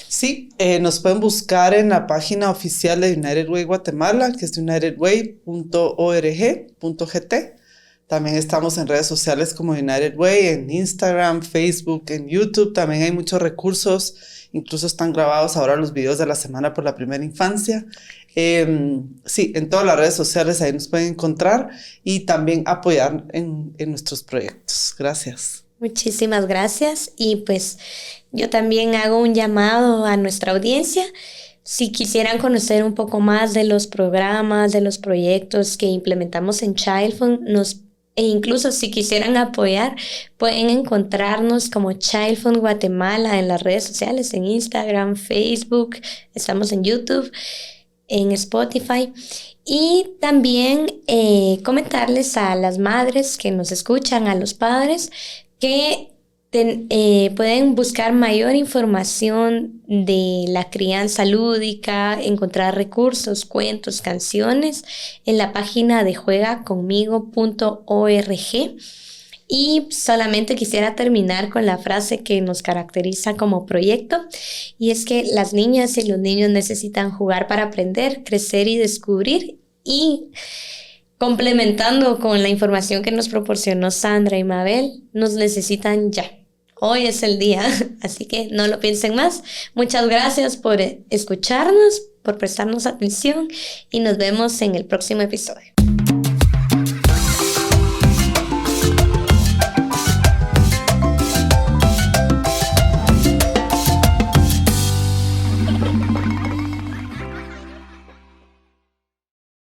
Sí, nos pueden buscar en la página oficial de United Way Guatemala, que es unitedway.org.gt. También estamos en redes sociales como United Way, en Instagram, Facebook, en YouTube. También hay muchos recursos, incluso están grabados ahora los videos de la Semana por la Primera Infancia. Sí, en todas las redes sociales ahí nos pueden encontrar y también apoyar en nuestros proyectos. Gracias. Muchísimas gracias, y pues yo también hago un llamado a nuestra audiencia. Si quisieran conocer un poco más de los programas, de los proyectos que implementamos en Childfund, e incluso si quisieran apoyar, pueden encontrarnos como Childfund Guatemala en las redes sociales, en Instagram, Facebook, estamos en YouTube, en Spotify. Y también comentarles a las madres que nos escuchan, a los padres, que pueden buscar mayor información de la crianza lúdica, encontrar recursos, cuentos, canciones en la página de juegaconmigo.org. Y solamente quisiera terminar con la frase que nos caracteriza como proyecto, y es que las niñas y los niños necesitan jugar para aprender, crecer y descubrir. Y complementando con la información que nos proporcionó Sandra y Mabel, nos necesitan ya. Hoy es el día, así que no lo piensen más. Muchas gracias por escucharnos, por prestarnos atención y nos vemos en el próximo episodio.